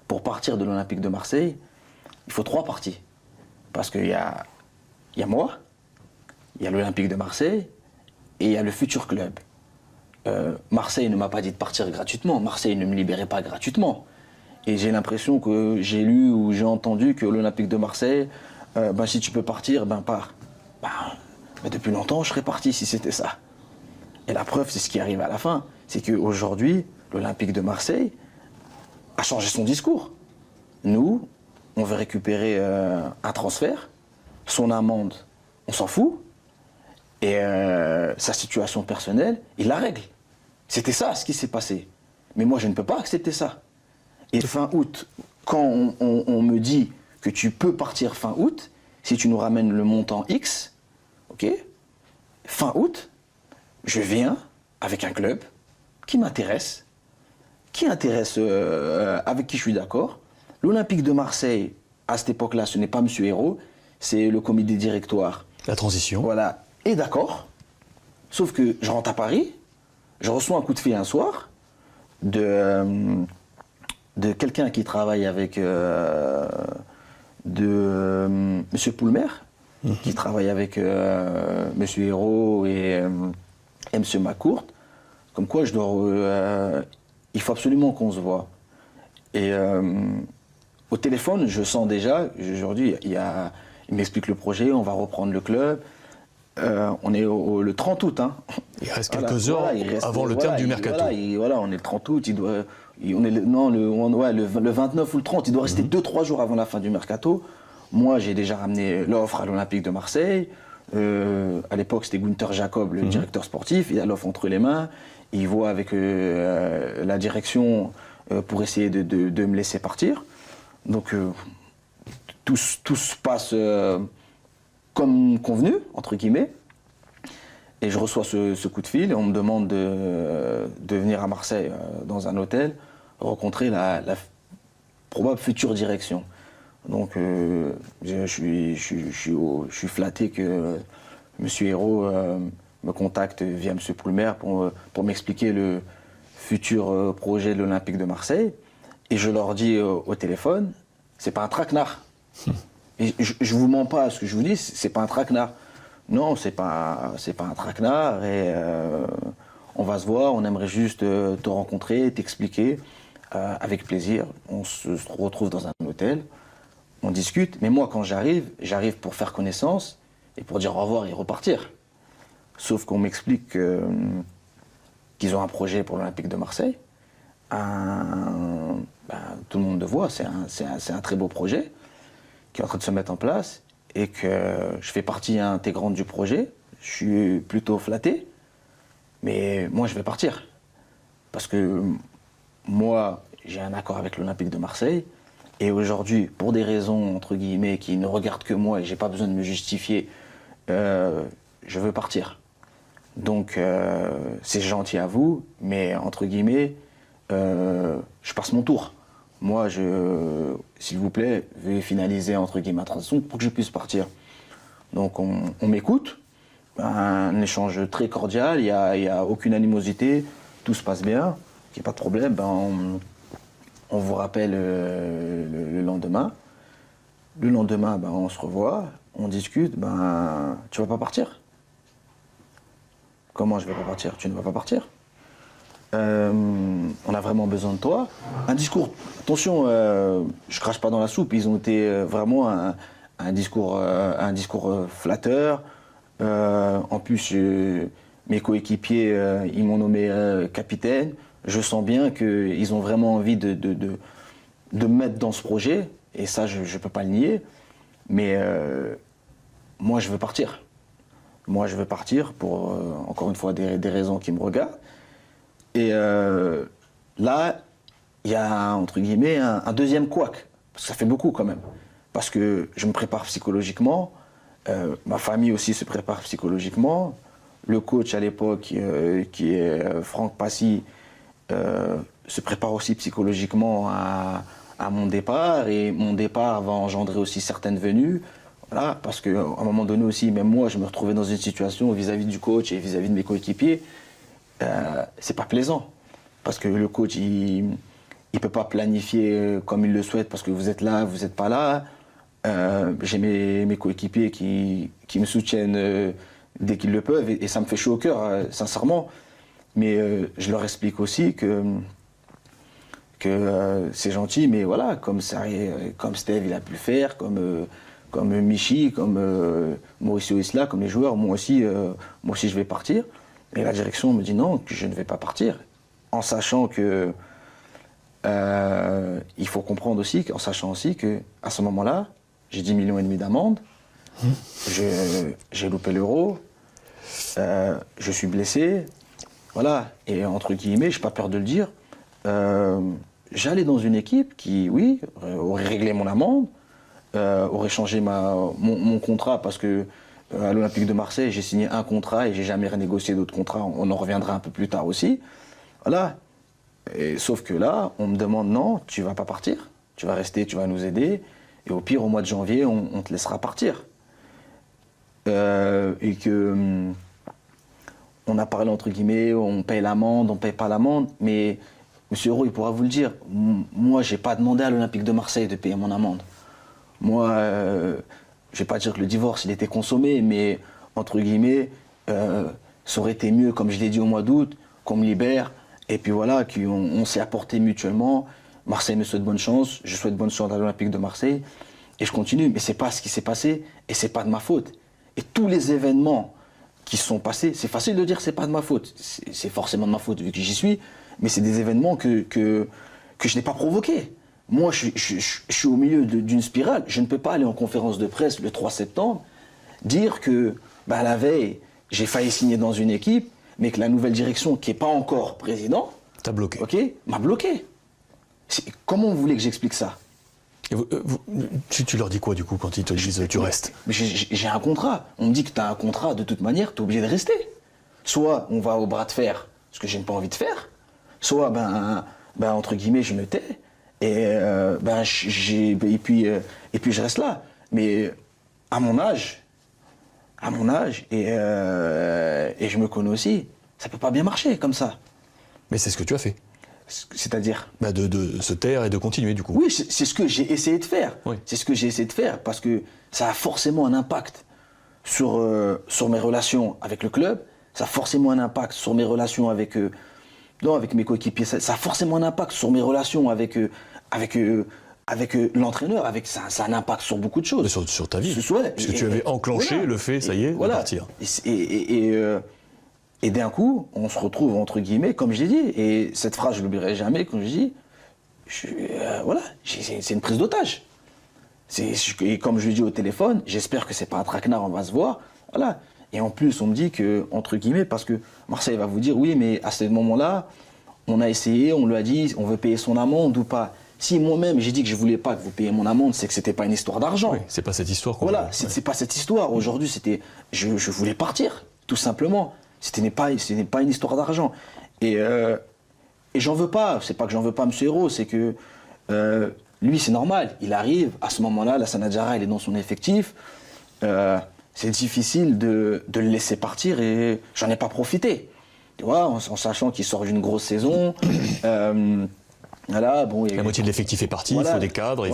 pour partir de l'Olympique de Marseille, il faut 3 parties. Parce qu'il y a moi, il y a l'Olympique de Marseille et il y a le futur club. Marseille ne m'a pas dit de partir gratuitement. Marseille ne me libérait pas gratuitement. Et j'ai l'impression que j'ai lu ou j'ai entendu que l'Olympique de Marseille, si tu peux partir, pars. Mais depuis longtemps, je serais parti si c'était ça. Et la preuve, c'est ce qui arrive à la fin. C'est qu'aujourd'hui, l'Olympique de Marseille a changé son discours. Nous, on veut récupérer un transfert, son amende, on s'en fout, et sa situation personnelle, il la règle. C'était ça ce qui s'est passé. Mais moi, je ne peux pas accepter ça. Et fin août, quand on me dit que tu peux partir fin août, si tu nous ramènes le montant X, ok, fin août, je viens avec un club qui m'intéresse, avec qui je suis d'accord. L'Olympique de Marseille, à cette époque-là, ce n'est pas M. Hérault, c'est le comité directoire. La transition. Voilà, est d'accord. Sauf que je rentre à Paris, je reçois un coup de fil un soir de quelqu'un qui travaille avec M. Poulmer, qui travaille avec M. Hérault et M. Macourt, comme quoi il faut absolument qu'on se voit. Et au téléphone, je sens déjà, aujourd'hui, il m'explique le projet, on va reprendre le club. On est le 30 août. Hein. Il reste quelques heures avant le terme du mercato. Voilà, on est le 30 août, le 29 ou le 30, il doit rester 2-3 jours avant la fin du mercato. Moi, j'ai déjà ramené l'offre à l'Olympique de Marseille. À l'époque, c'était Gunther Jacob, le directeur sportif. Il a l'offre entre les mains. Il voit avec la direction pour essayer de me laisser partir. Donc, tout se passe comme convenu, entre guillemets. Et je reçois ce coup de fil et on me demande de venir à Marseille dans un hôtel, rencontrer la probable future direction. Donc je suis flatté que M. Hérault me contacte via M. Poulmer pour m'expliquer le futur projet de l'Olympique de Marseille. Et je leur dis au téléphone, c'est pas un traquenard. Et je vous mens pas, ce que je vous dis, c'est pas un traquenard. Non, c'est pas un traquenard et on va se voir, on aimerait juste te rencontrer, t'expliquer avec plaisir. On se retrouve dans un hôtel, on discute, mais moi quand j'arrive pour faire connaissance et pour dire au revoir et repartir. Sauf qu'on m'explique qu'ils ont un projet pour l'Olympique de Marseille. Tout le monde le voit, c'est un très beau projet qui est en train de se mettre en place et que je fais partie intégrante du projet. Je suis plutôt flatté, mais moi je vais partir. Parce que moi, j'ai un accord avec l'Olympique de Marseille et aujourd'hui, pour des raisons entre guillemets qui ne regardent que moi et j'ai pas besoin de me justifier, je veux partir. Donc c'est gentil à vous, mais entre guillemets, je passe mon tour. Moi, s'il vous plaît, veuillez finaliser entre guillemets ma transaction pour que je puisse partir. Donc on m'écoute, un échange très cordial, il y a aucune animosité, tout se passe bien, il n'y a pas de problème. On vous rappelle le lendemain. Le lendemain, on se revoit, on discute. Tu vas pas partir? Comment je vais pas partir? Tu ne vas pas partir? On a vraiment besoin de toi. Un discours, attention, je crache pas dans la soupe, ils ont été vraiment un discours flatteur. En plus, mes coéquipiers, ils m'ont nommé capitaine. Je sens bien qu'ils ont vraiment envie de me mettre dans ce projet, et ça, je ne peux pas le nier. Mais moi, je veux partir. Moi, je veux partir pour, encore une fois, des raisons qui me regardent. Et là, il y a, entre guillemets, un deuxième couac. Parce que ça fait beaucoup quand même. Parce que je me prépare psychologiquement, ma famille aussi se prépare psychologiquement. Le coach à l'époque, qui est Franck Passy, se prépare aussi psychologiquement à mon départ. Et mon départ va engendrer aussi certaines venues. Voilà, parce qu'à un moment donné aussi, même moi, je me retrouvais dans une situation vis-à-vis du coach et vis-à-vis de mes coéquipiers. C'est pas plaisant. Parce que le coach, il peut pas planifier comme il le souhaite parce que vous êtes là, vous n'êtes pas là. J'ai mes coéquipiers qui me soutiennent dès qu'ils le peuvent et ça me fait chaud au cœur, sincèrement. Mais je leur explique aussi que c'est gentil, mais voilà, comme Steve il a pu le faire, comme Michi, comme Mauricio Isla, comme les joueurs, moi aussi je vais partir. Et la direction me dit non, que je ne vais pas partir, en sachant que il faut comprendre aussi, en sachant aussi que à ce moment-là, j'ai 10,5 millions d'amende, j'ai loupé l'euro, je suis blessé, voilà, et entre guillemets, je n'ai pas peur de le dire, j'allais dans une équipe qui, oui, aurait réglé mon amende, aurait changé mon contrat parce que à l'Olympique de Marseille, j'ai signé un contrat et j'ai jamais renégocié d'autres contrats. On en reviendra un peu plus tard aussi. Voilà. Et, sauf que là, on me demande non, tu vas pas partir. Tu vas rester, tu vas nous aider. Et au pire, au mois de janvier, on te laissera partir. Et que on a parlé entre guillemets, on paye l'amende, on paye pas l'amende. Mais Monsieur Hérault, il pourra vous le dire. Moi, j'ai pas demandé à l'Olympique de Marseille de payer mon amende. Moi, je vais pas dire que le divorce, il était consommé, mais entre guillemets, ça aurait été mieux, comme je l'ai dit au mois d'août, qu'on me libère, et puis voilà, qu'on s'est apporté mutuellement. Marseille me souhaite bonne chance, je souhaite bonne chance à l'Olympique de Marseille, et je continue. Mais c'est pas ce qui s'est passé, et c'est pas de ma faute. Et tous les événements qui sont passés, c'est facile de dire que c'est pas de ma faute. C'est forcément de ma faute vu que j'y suis, mais c'est des événements que je n'ai pas provoqués. Moi, je suis au milieu d'une spirale. Je ne peux pas aller en conférence de presse le 3 septembre, dire que la veille, j'ai failli signer dans une équipe, mais que la nouvelle direction, qui n'est pas encore président, t'as bloqué. Okay, m'a bloqué. Comment vous voulez que j'explique ça? Et tu leur dis quoi du coup quand ils te disent tu restes? J'ai un contrat. On me dit que tu as un contrat, de toute manière, tu es obligé de rester. Soit on va au bras de fer, ce que je n'ai pas envie de faire, soit, entre guillemets, je me tais. Et puis je reste là. Mais à mon âge, et je me connais aussi, ça peut pas bien marcher comme ça. Mais c'est ce que tu as fait. C'est-à-dire de se taire et de continuer du coup. Oui, c'est ce que j'ai essayé de faire. Oui. C'est ce que j'ai essayé de faire parce que ça a forcément un impact sur mes relations avec le club, ça a forcément un impact sur mes relations avec mes coéquipiers, ça a forcément un impact sur mes relations avec l'entraîneur, ça a un impact sur beaucoup de choses. Sur ta vie. Ouais, parce que tu avais enclenché voilà, le fait, ça y est, de partir. Et d'un coup, on se retrouve entre guillemets, comme je l'ai dit, et cette phrase je ne l'oublierai jamais, quand je dis, c'est une prise d'otage. Et comme je lui dis au téléphone, j'espère que c'est pas un traquenard, on va se voir, voilà. Et en plus, on me dit que, entre guillemets, parce que Marseille va vous dire, oui, mais à ce moment-là, on a essayé, on lui a dit, on veut payer son amende ou pas. Si moi-même, j'ai dit que je voulais pas que vous payiez mon amende, c'est que c'était pas une histoire d'argent. Oui, c'est pas cette histoire qu'on Voilà, veut. c'est pas cette histoire. Aujourd'hui, je voulais partir, tout simplement. Ce n'est pas une histoire d'argent. Et j'en veux pas. C'est pas que j'en veux pas M. Hérault, c'est que lui, c'est normal. Il arrive, à ce moment-là, Lassana Diarra, il est dans son effectif. C'est difficile de le laisser partir et j'en ai pas profité. Tu vois, en sachant qu'il sort d'une grosse saison. Voilà, bon, la moitié de l'effectif est parti, voilà, il faut des cadres.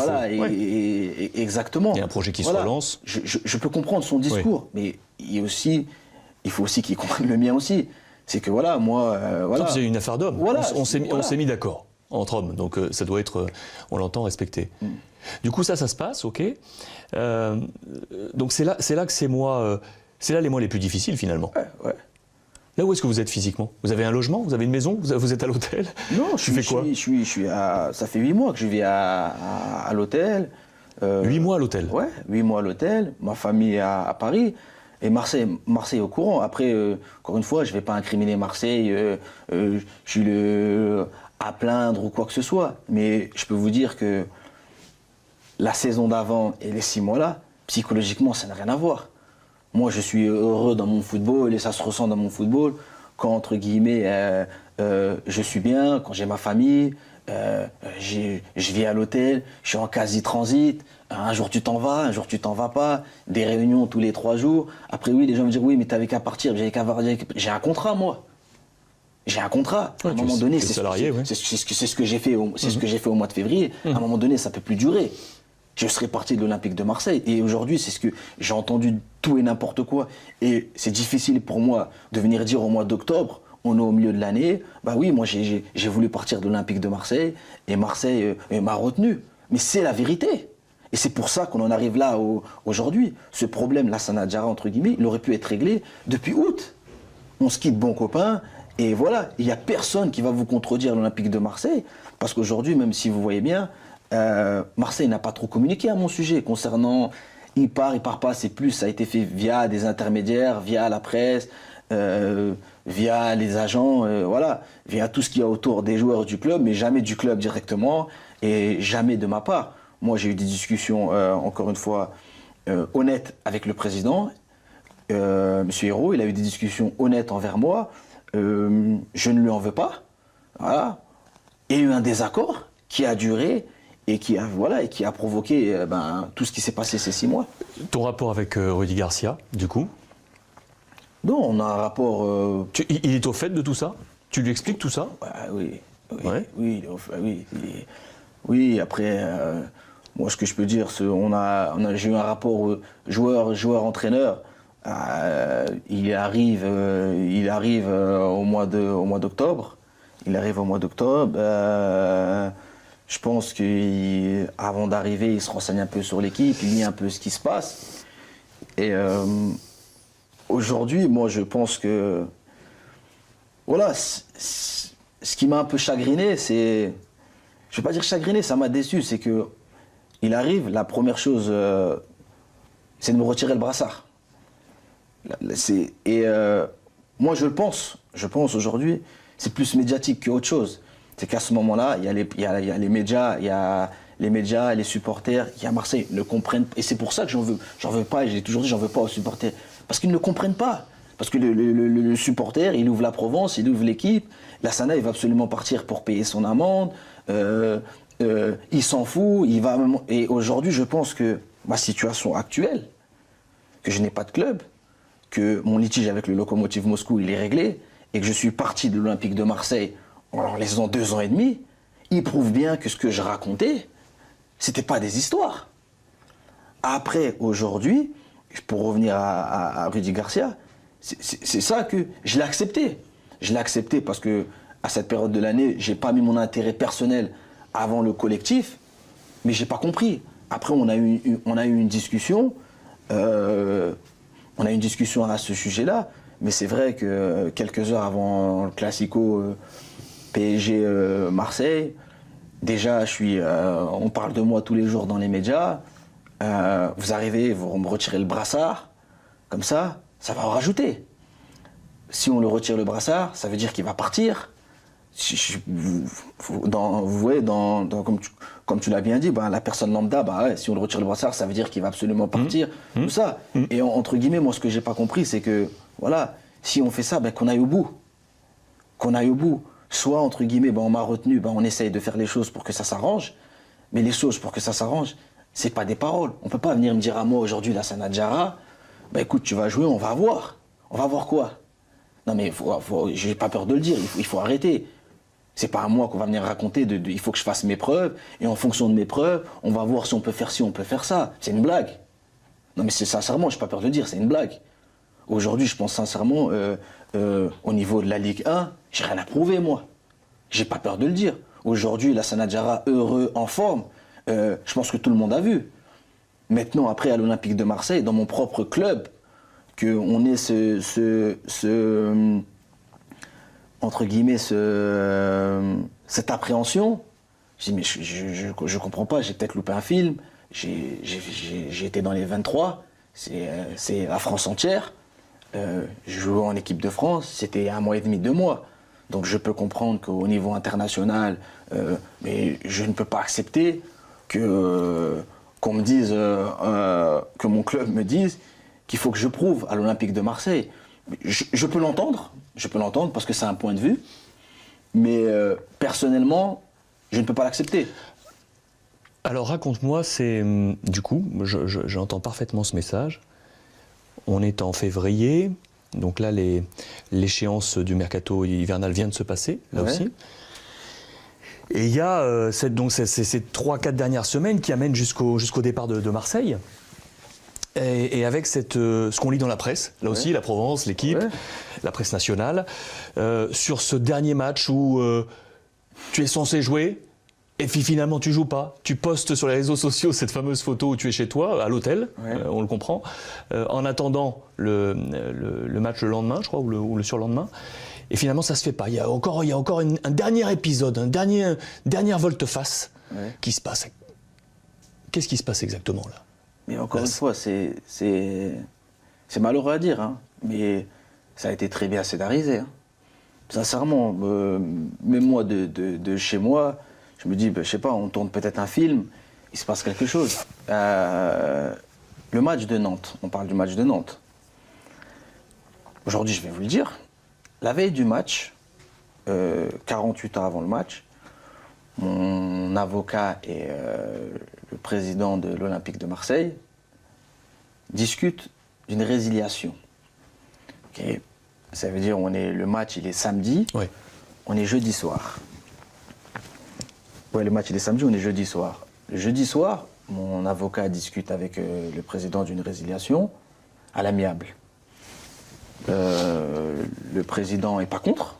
Exactement. Il y a un projet qui se relance. Je peux comprendre son discours, mais il faut aussi qu'il comprenne le mien aussi. C'est que voilà, moi... C'est une affaire d'hommes. Voilà, on s'est mis d'accord entre hommes, donc ça doit être, on l'entend, respecté. Du coup, ça se passe, ok. Donc c'est là que c'est les mois les plus difficiles finalement. Ouais. Là où est-ce que vous êtes physiquement? Vous avez un logement? Vous avez une maison? Vous êtes à l'hôtel? Non, je fais quoi? Ça fait 8 mois que je vis à l'hôtel. 8 mois à l'hôtel? Ouais, 8 mois à l'hôtel. Ma famille est à Paris. Et Marseille est au courant. Après, encore une fois, je ne vais pas incriminer Marseille. Je suis à plaindre ou quoi que ce soit. Mais je peux vous dire que la saison d'avant et les 6 mois-là, psychologiquement, ça n'a rien à voir. Moi, je suis heureux dans mon football et ça se ressent dans mon football. Quand, entre guillemets, je suis bien, quand j'ai ma famille, je vis à l'hôtel, je suis en quasi-transit. Un jour, tu t'en vas, un jour, tu t'en vas pas. Des réunions tous les 3 jours. Après, oui, les gens me disent, oui, mais t'avais qu'à partir, j'ai un contrat, moi. J'ai un contrat. Ouais, à un moment donné, c'est ce que j'ai fait au mois de février. À un moment donné, ça ne peut plus durer. Je serais parti de l'Olympique de Marseille. Et aujourd'hui, c'est ce que j'ai entendu tout et n'importe quoi. Et c'est difficile pour moi de venir dire au mois d'octobre, on est au milieu de l'année. Bah oui, moi j'ai voulu partir de l'Olympique de Marseille et Marseille m'a retenu. Mais c'est la vérité. Et c'est pour ça qu'on en arrive là aujourd'hui. Ce problème, Lassana Diarra, entre guillemets, il aurait pu être réglé depuis août. On se quitte bon copain. Et voilà, il n'y a personne qui va vous contredire l'Olympique de Marseille. Parce qu'aujourd'hui, même si vous voyez bien, Marseille n'a pas trop communiqué à mon sujet concernant il part pas. C'est plus, ça a été fait via des intermédiaires, via la presse, via les agents, voilà, via tout ce qu'il y a autour des joueurs du club, mais jamais du club directement et jamais de ma part. Moi, j'ai eu des discussions, encore une fois, honnêtes avec le président. Monsieur Hérault, il a eu des discussions honnêtes envers moi. Je ne lui en veux pas. Voilà. Il y a eu un désaccord qui a duré et qui a provoqué tout ce qui s'est passé ces 6 mois. Ton rapport avec Rudy Garcia, du coup? Non, on a un rapport... Il est au fait de tout ça? Tu lui expliques tout ça? Oui, Ouais. oui, après, moi ce que je peux dire, j'ai eu un rapport joueur-entraîneur. Il arrive au mois d'octobre. Je pense qu'avant d'arriver, il se renseigne un peu sur l'équipe, il lit un peu ce qui se passe. Et aujourd'hui, moi, je pense que... Voilà, ce qui m'a un peu chagriné, c'est... Je ne vais pas dire chagriné, ça m'a déçu, c'est que il arrive, la première chose, c'est de me retirer le brassard. Moi, je pense aujourd'hui, c'est plus médiatique qu'autre chose. C'est qu'à ce moment-là, il y a les médias, les supporters, il y a Marseille, ne comprennent pas. Et c'est pour ça que j'en veux pas, et j'ai toujours dit, j'en veux pas aux supporters. Parce qu'ils ne comprennent pas. Parce que le supporter, il ouvre la Provence, il ouvre l'équipe. Lassana, il va absolument partir pour payer son amende. Il s'en fout. Et aujourd'hui, je pense que ma situation actuelle, que je n'ai pas de club, que mon litige avec le Lokomotiv Moscou, il est réglé, et que je suis parti de l'Olympique de Marseille en leur laissant 2 ans et demi, il prouve bien que ce que je racontais, c'était pas des histoires. Après, aujourd'hui, pour revenir à Rudy Garcia, c'est ça que je l'ai accepté. Je l'ai accepté parce que à cette période de l'année, j'ai pas mis mon intérêt personnel avant le collectif, mais j'ai pas compris. Après, on a eu une discussion. On a eu une discussion à ce sujet-là, mais c'est vrai que quelques heures avant le Classico PSG Marseille, déjà, on parle de moi tous les jours dans les médias. Vous arrivez, vous me retirez le brassard, comme ça va en rajouter. Si on le retire le brassard, ça veut dire qu'il va partir. Vous voyez, comme tu l'as bien dit, la personne lambda, si on le retire le brassard, ça veut dire qu'il va absolument partir, tout ça. Et entre guillemets, moi, ce que j'ai pas compris, c'est que, voilà, si on fait ça, qu'on aille au bout. Qu'on aille au bout. Soit, entre guillemets, on m'a retenu, on essaye de faire les choses pour que ça s'arrange. Mais les choses pour que ça s'arrange, c'est pas des paroles. On peut pas venir me dire à moi aujourd'hui, Lassana Diarra, écoute, tu vas jouer, on va voir. On va voir quoi? Non mais j'ai pas peur de le dire, il faut arrêter. C'est pas à moi qu'on va venir raconter, il faut que je fasse mes preuves, et en fonction de mes preuves, on va voir si on peut faire ci, on peut faire ça. C'est une blague. Non mais c'est sincèrement, j'ai pas peur de le dire, c'est une blague. Aujourd'hui, je pense sincèrement, au niveau de la Ligue 1, j'ai rien à prouver, moi. J'ai pas peur de le dire. Aujourd'hui, Lassana Diarra, heureux, en forme, je pense que tout le monde a vu. Maintenant, après, à l'Olympique de Marseille, dans mon propre club, qu'on ait entre guillemets, cette appréhension, je dis, mais je comprends pas, j'ai peut-être loupé un film, j'ai été dans les 23, c'est la France entière, je jouais en équipe de France, c'était 1 mois et demi, 2 mois. Donc je peux comprendre qu'au niveau international, mais je ne peux pas accepter qu'on me dise, que mon club me dise qu'il faut que je prouve à l'Olympique de Marseille. Je peux l'entendre parce que c'est un point de vue, mais personnellement, je ne peux pas l'accepter. Alors raconte-moi, du coup, j'entends parfaitement ce message. On est en février, donc là l'échéance du mercato hivernal vient de se passer, là aussi. Et il y a ces 3-4 dernières semaines qui amènent jusqu'au départ de Marseille. Et avec ce qu'on lit dans la presse, là aussi, la Provence, l'équipe, la presse nationale, sur ce dernier match où tu es censé jouer, et puis finalement tu joues pas. Tu postes sur les réseaux sociaux cette fameuse photo où tu es chez toi, à l'hôtel, on le comprend, en attendant le match le lendemain, je crois, ou le surlendemain. Et finalement ça se fait pas. Il y a encore un dernier épisode, dernière volte-face qui se passe. Qu'est-ce qui se passe exactement là? Mais encore une fois, c'est malheureux à dire, hein, mais ça a été très bien scénarisé. Hein. Sincèrement, même moi de chez moi, je me dis, je sais pas, on tourne peut-être un film, il se passe quelque chose. Le match de Nantes, on parle du match de Nantes. Aujourd'hui, je vais vous le dire, la veille du match, 48 heures avant le match, mon avocat et le président de l'Olympique de Marseille discutent d'une résiliation. Okay. Ça veut dire le match il est samedi, on est jeudi soir. Ouais, le match il est samedi, on est jeudi soir. Le jeudi soir, mon avocat discute avec le président d'une résiliation à l'amiable. Le président n'est pas contre.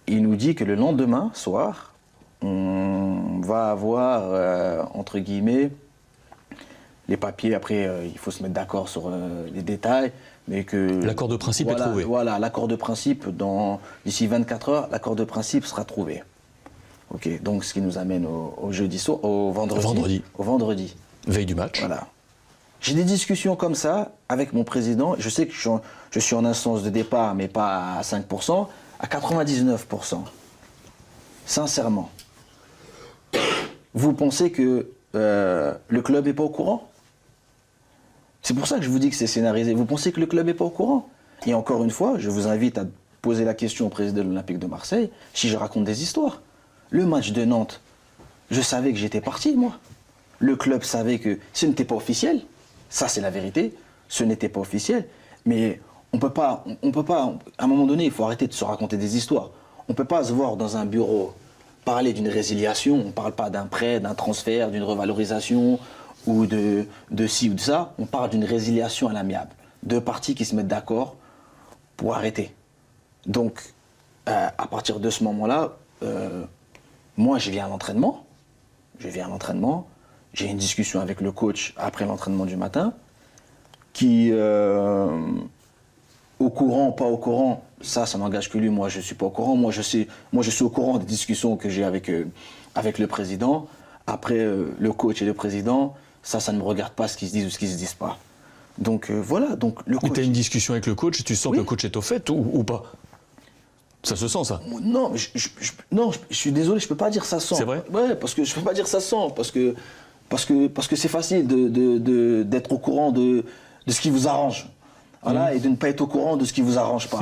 Il nous dit que le lendemain soir, on va avoir, entre guillemets, les papiers. Après, il faut se mettre d'accord sur les détails. Mais que l'accord de principe est trouvé. Voilà, l'accord de principe, d'ici 24 heures, l'accord de principe sera trouvé. Ok, donc ce qui nous amène au jeudi soir, au vendredi. Au vendredi. Veille du match. Voilà. J'ai des discussions comme ça avec mon président. Je sais que je suis en instance de départ, mais pas à 5%, à 99%. Sincèrement. Vous pensez que le club n'est pas au courant ? C'est pour ça que je vous dis que c'est scénarisé. Vous pensez que le club n'est pas au courant? Et encore une fois, je vous invite à poser la question au président de l'Olympique de Marseille si je raconte des histoires. Le match de Nantes, je savais que j'étais parti, moi. Le club savait que ce n'était pas officiel. Ça, c'est la vérité. Ce n'était pas officiel. Mais on peut pas, à un moment donné, il faut arrêter de se raconter des histoires. On ne peut pas se voir dans un bureau parler d'une résiliation. On ne parle pas d'un prêt, d'un transfert, d'une revalorisation ou de ci ou de ça, on parle d'une résiliation à l'amiable. Deux parties qui se mettent d'accord pour arrêter. Donc, à partir de ce moment-là, moi, je viens à l'entraînement. J'ai une discussion avec le coach après l'entraînement du matin, qui, au courant, pas au courant, ça n'engage que lui. Moi, je ne suis pas au courant. Moi, je suis au courant des discussions que j'ai avec le président. Après, le coach et le président, ça ne me regarde pas ce qu'ils se disent ou ce qu'ils ne se disent pas. Donc voilà. Donc, le coach... Tu as une discussion avec le coach et tu sens que le coach est au fait ou pas? Ça se sent, ça? Non, je suis désolé, je ne peux pas dire ça sans. C'est vrai? Ouais, parce que je ne peux pas dire ça sans, parce que c'est facile d'être au courant de ce qui vous arrange. Voilà, et de ne pas être au courant de ce qui ne vous arrange pas.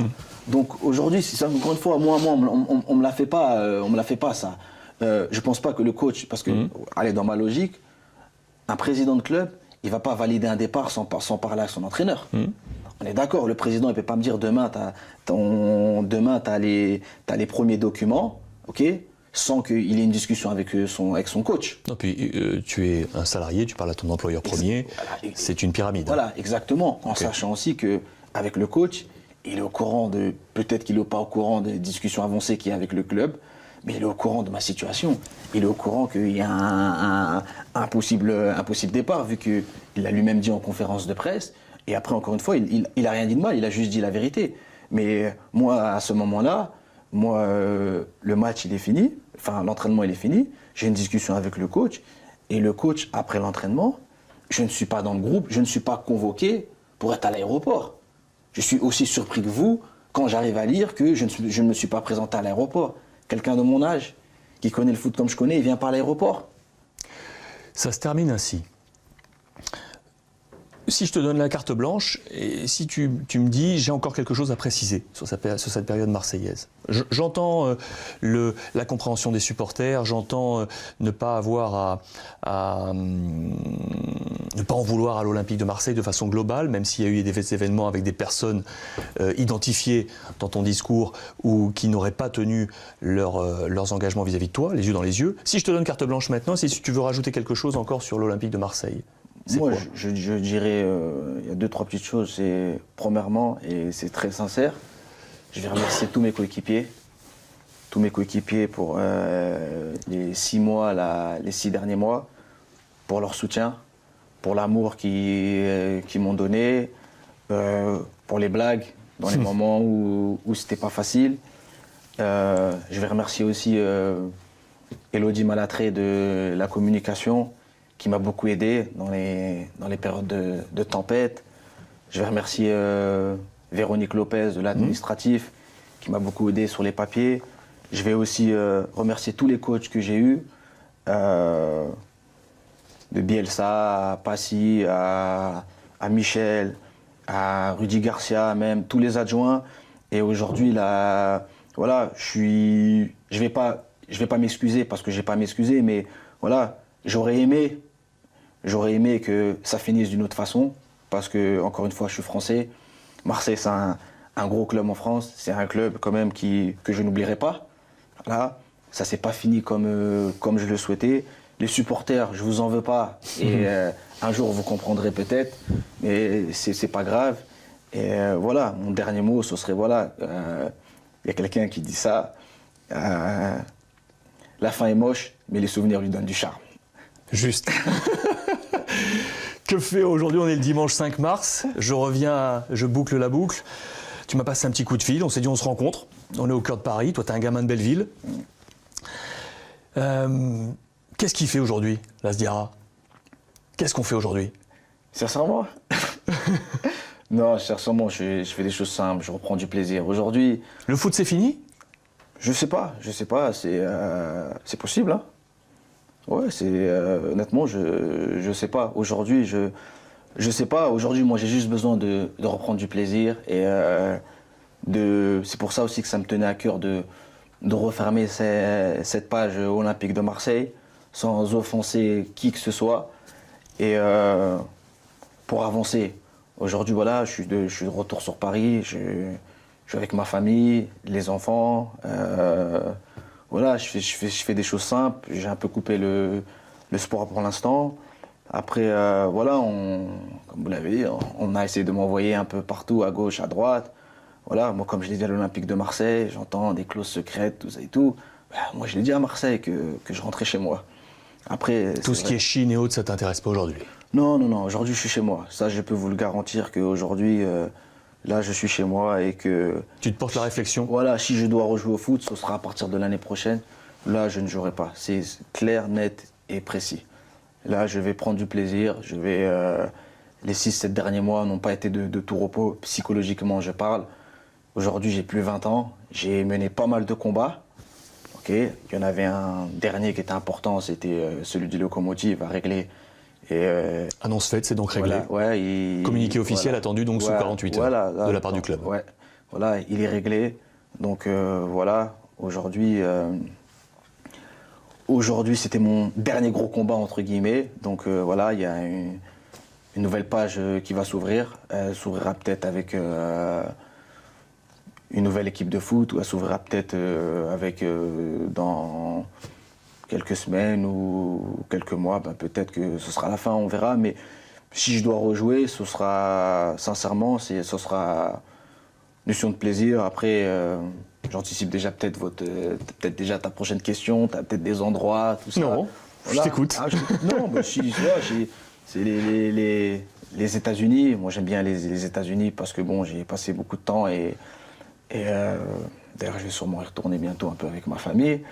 Donc aujourd'hui, encore une fois, moi, on me la fait pas, ça. Je pense pas que le coach, parce que, allez, dans ma logique, un président de club, il ne va pas valider un départ sans parler à son entraîneur. On est d'accord, le président ne peut pas me dire demain, t'as les premiers documents, ok, sans qu'il ait une discussion avec son coach. Non, puis tu es un salarié, tu parles à ton employeur premier, c'est une pyramide. Voilà, exactement, en sachant aussi qu'avec le coach, il est au courant peut-être qu'il n'est pas au courant des discussions avancées qu'il y a avec le club, mais il est au courant de ma situation. Il est au courant qu'il y a un possible départ, vu qu'il l'a lui-même dit en conférence de presse. Et après, encore une fois, il n'a rien dit de mal, il a juste dit la vérité. Mais moi, à ce moment-là, le match, il est fini. Enfin, l'entraînement, il est fini. J'ai une discussion avec le coach. Et le coach, après l'entraînement, je ne suis pas dans le groupe, je ne suis pas convoqué pour être à l'aéroport. Je suis aussi surpris que vous, quand j'arrive à lire que je ne me suis pas présenté à l'aéroport. Quelqu'un de mon âge, qui connaît le foot comme je connais, il vient pas à l'aéroport. Ça se termine ainsi. Si je te donne la carte blanche, et si tu me dis, j'ai encore quelque chose à préciser sur cette période marseillaise. J'entends la compréhension des supporters, j'entends ne pas avoir ne pas en vouloir à l'Olympique de Marseille de façon globale, même s'il y a eu des événements avec des personnes identifiées dans ton discours ou qui n'auraient pas tenu leurs engagements vis-à-vis de toi, les yeux dans les yeux. Si je te donne carte blanche maintenant, si tu veux rajouter quelque chose encore sur l'Olympique de Marseille. Moi, quoi? je dirais, il y a deux, trois petites choses. C'est, premièrement, et c'est très sincère, je vais remercier tous mes coéquipiers. Tous mes coéquipiers pour les 6 mois, les 6 derniers mois, pour leur soutien, pour l'amour qu'ils m'ont donné, pour les blagues dans les moments où c'était pas facile. Je vais remercier aussi Elodie Malatré de la communication, qui m'a beaucoup aidé dans les périodes de tempête. Je vais remercier Véronique Lopez de l'administratif, qui m'a beaucoup aidé sur les papiers. Je vais aussi remercier tous les coachs que j'ai eus, de Bielsa à Passy, à Michel, à Rudy Garcia même, tous les adjoints. Et aujourd'hui, là, voilà, je vais pas m'excuser parce que j'ai pas à m'excuser, mais voilà, j'aurais aimé que ça finisse d'une autre façon, parce que, encore une fois, je suis français. Marseille, c'est un gros club en France, c'est un club quand même que je n'oublierai pas. Là, ça s'est pas fini comme je le souhaitais. Les supporters, je vous en veux pas. Et un jour, vous comprendrez peut-être, mais c'est pas grave. Et voilà, mon dernier mot, ce serait, voilà, il y a quelqu'un qui dit ça, la fin est moche, mais les souvenirs lui donnent du charme. Juste. Que fait aujourd'hui? On est le dimanche 5 mars. Je boucle la boucle. Tu m'as passé un petit coup de fil, on s'est dit on se rencontre. On est au cœur de Paris, toi t'es un gamin de Belleville. Qu'est-ce qu'il fait aujourd'hui, Lasdiara? Qu'est-ce qu'on fait aujourd'hui? Sincèrement? Non, sincèrement, je fais des choses simples, je reprends du plaisir. Aujourd'hui... Le foot c'est fini? Je sais pas, c'est possible, hein. Ouais, honnêtement, je sais pas. Aujourd'hui, je sais pas. Aujourd'hui, moi, j'ai juste besoin de reprendre du plaisir et c'est pour ça aussi que ça me tenait à cœur de refermer cette page olympique de Marseille sans offenser qui que ce soit et pour avancer. Aujourd'hui, voilà, je suis de retour sur Paris. Je suis avec ma famille, les enfants. Voilà, je fais des choses simples. J'ai un peu coupé le sport pour l'instant. Après, voilà, comme vous l'avez dit, on a essayé de m'envoyer un peu partout, à gauche, à droite. Voilà, moi, comme je l'ai dit à l'Olympique de Marseille, j'entends des clauses secrètes, tout ça et tout. Ben, moi, je l'ai dit à Marseille que je rentrais chez moi. Après, tout ce qui est Chine et autres, ça t'intéresse pas aujourd'hui? Non, non, non. Aujourd'hui, je suis chez moi. Ça, je peux vous le garantir qu'aujourd'hui, là, je suis chez moi et que... Tu te portes la réflexion? Voilà, si je dois rejouer au foot, ce sera à partir de l'année prochaine. Là, je ne jouerai pas. C'est clair, net et précis. Là, je vais prendre du plaisir. Les 6-7 derniers mois n'ont pas été de tout repos. Psychologiquement, je parle. Aujourd'hui, j'ai plus 20 ans. J'ai mené pas mal de combats. Ok. Il y en avait un dernier qui était important, c'était celui du Locomotive à régler. Annonce faite, c'est donc réglé. Voilà, ouais, communiqué officiel voilà, attendu donc sous 48 heures voilà, de la part du club. Ouais, voilà, il est réglé. Donc voilà, aujourd'hui, c'était mon dernier gros combat entre guillemets. Donc voilà, il y a une nouvelle page qui va s'ouvrir. Elle s'ouvrira peut-être avec une nouvelle équipe de foot, ou elle s'ouvrira peut-être dans quelques semaines ou quelques mois, ben peut-être que ce sera la fin, on verra. Mais si je dois rejouer, ce sera, sincèrement, ce sera une notion de plaisir. Après, j'anticipe déjà peut-être déjà ta prochaine question, tu as peut-être des endroits, tout ça. Non, voilà. Je t'écoute. Non, bah, c'est les États-Unis. Moi, j'aime bien les États-Unis parce que bon, j'y ai passé beaucoup de temps et d'ailleurs, je vais sûrement y retourner bientôt un peu avec ma famille.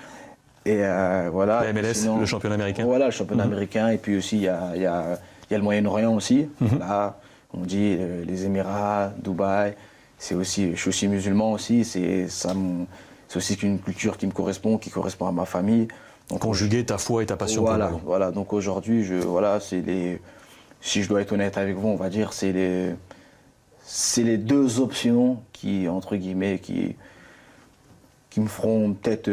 Et voilà. La MLS, sinon, le championnat américain. Voilà, le championnat américain. Et puis aussi, il y a le Moyen-Orient aussi. Voilà, on dit les Émirats, Dubaï. Je suis aussi musulman aussi. C'est aussi une culture qui me correspond, qui correspond à ma famille. Donc, conjuguer ta foi et ta passion pour le ballon. Voilà. Donc aujourd'hui, si je dois être honnête avec vous, on va dire, c'est les deux options qui, entre guillemets, qui me feront peut-être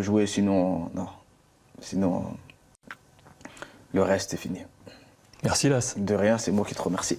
jouer, sinon, non. Sinon, le reste est fini. Merci Las. De rien, c'est moi qui te remercie.